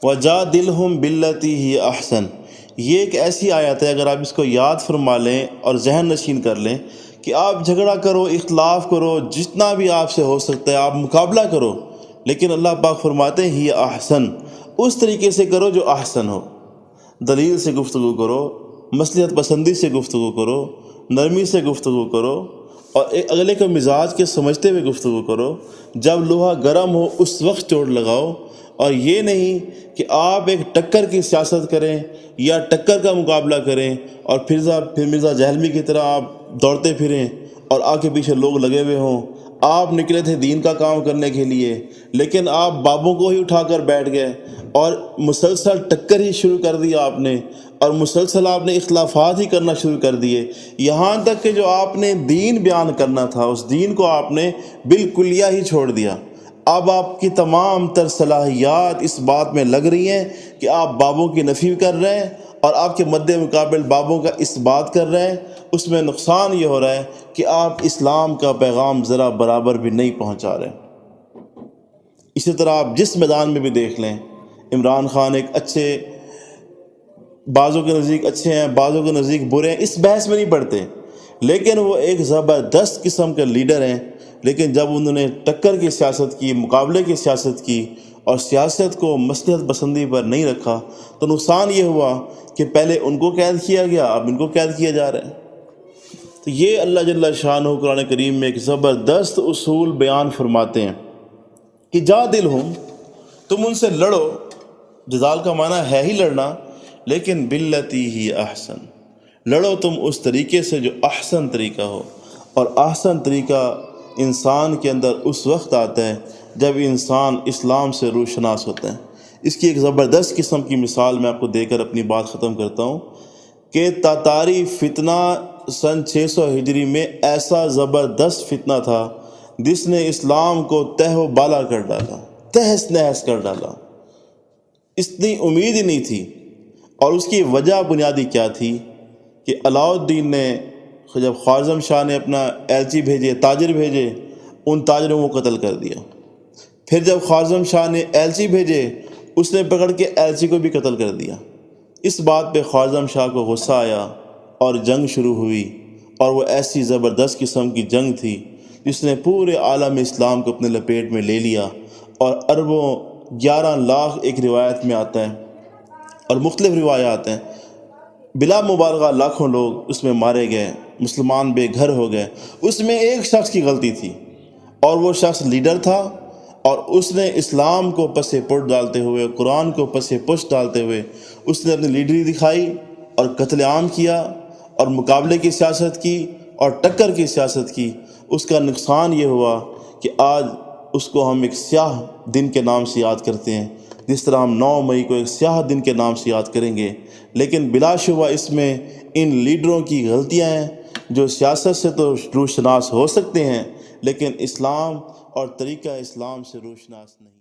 وَجَادِلْهُمْ بِالَّتِي هِيَ أَحْسَنُ، یہ ایک ایسی آیت ہے، اگر آپ اس کو یاد فرما لیں اور ذہن نشین کر لیں کہ آپ جھگڑا کرو، اختلاف کرو، جتنا بھی آپ سے ہو سکتا ہے آپ مقابلہ کرو، لیکن اللہ پاک فرماتے ہیں ہی احسن، اس طریقے سے کرو جو احسن ہو۔ دلیل سے گفتگو کرو، مصلحت پسندی سے گفتگو کرو، نرمی سے گفتگو کرو، اور اگلے کے مزاج کے سمجھتے ہوئے گفتگو کرو۔ جب لوہا گرم ہو اس وقت چوٹ لگاؤ، اور یہ نہیں کہ آپ ایک ٹکر کی سیاست کریں یا ٹکر کا مقابلہ کریں اور پھر مرزا جہلمی کی طرح آپ دوڑتے پھریں اور آگے پیچھے لوگ لگے ہوئے ہوں۔ آپ نکلے تھے دین کا کام کرنے کے لیے، لیکن آپ بابوں کو ہی اٹھا کر بیٹھ گئے اور مسلسل ٹکر ہی شروع کر دیا آپ نے، اور مسلسل آپ نے اختلافات ہی کرنا شروع کر دیے، یہاں تک کہ جو آپ نے دین بیان کرنا تھا اس دین کو آپ نے بالکلیہ ہی چھوڑ دیا۔ اب آپ کی تمام تر صلاحیات اس بات میں لگ رہی ہیں کہ آپ بابوں کی نفی کر رہے ہیں اور آپ کے مد مقابل بابوں کا اس بات کر رہے ہیں۔ اس میں نقصان یہ ہو رہا ہے کہ آپ اسلام کا پیغام ذرا برابر بھی نہیں پہنچا رہے۔ اسی طرح آپ جس میدان میں بھی دیکھ لیں، عمران خان ایک اچھے، بعضوں کے نزدیک اچھے ہیں، بعضوں کے نزدیک برے ہیں، اس بحث میں نہیں پڑتے، لیکن وہ ایک زبردست قسم کے لیڈر ہیں۔ لیکن جب انہوں نے ٹکر کی سیاست کی، مقابلے کی سیاست کی اور سیاست کو مصلحت پسندی پر نہیں رکھا، تو نقصان یہ ہوا کہ پہلے ان کو قید کیا گیا، اب ان کو قید کیا جا رہا ہے۔ تو یہ اللہ جل شانہ قرآن کریم میں ایک زبردست اصول بیان فرماتے ہیں کہ جادلہم، تم ان سے لڑو، جدال کا معنی ہے ہی لڑنا، لیکن باللتی ہی احسن، لڑو تم اس طریقے سے جو احسن طریقہ ہو۔ اور احسن طریقہ انسان کے اندر اس وقت آتا ہے جب انسان اسلام سے روشناس ہوتا ہے۔ اس کی ایک زبردست قسم کی مثال میں آپ کو دے کر اپنی بات ختم کرتا ہوں کہ تاتاری فتنہ سن 600 ہجری میں ایسا زبردست فتنہ تھا جس نے اسلام کو تہ و بالا کر ڈالا، تہس نہس کر ڈالا، اتنی امید ہی نہیں تھی۔ اور اس کی وجہ بنیادی کیا تھی کہ علاؤالدین نے جب خوارزم شاہ نے اپنا ایلچی بھیجے، تاجر بھیجے، ان تاجروں کو قتل کر دیا۔ پھر جب خوارزم شاہ نے ایلچی بھیجے، اس نے پکڑ کے ایلچی کو بھی قتل کر دیا۔ اس بات پہ خوارزم شاہ کو غصہ آیا اور جنگ شروع ہوئی، اور وہ ایسی زبردست قسم کی جنگ تھی جس نے پورے عالم اسلام کو اپنے لپیٹ میں لے لیا، اور اربوں 11 لاکھ ایک روایت میں آتا ہے اور مختلف روایات ہیں، بلا مبالغہ لاکھوں لوگ اس میں مارے گئے، مسلمان بے گھر ہو گئے۔ اس میں ایک شخص کی غلطی تھی، اور وہ شخص لیڈر تھا، اور اس نے اسلام کو پس پش ڈالتے ہوئے، قرآن کو پس پش ڈالتے ہوئے اس نے اپنی لیڈری دکھائی اور قتل عام کیا اور مقابلے کی سیاست کی اور ٹکر کی سیاست کی۔ اس کا نقصان یہ ہوا کہ آج اس کو ہم ایک سیاہ دن کے نام سے یاد کرتے ہیں، جس طرح ہم 9 مئی کو ایک سیاہ دن کے نام سے یاد کریں گے۔ لیکن بلا شبہ اس میں ان لیڈروں کی غلطیاں ہیں جو سیاست سے تو روشناس ہو سکتے ہیں، لیکن اسلام اور طریقہ اسلام سے روشناس نہیں۔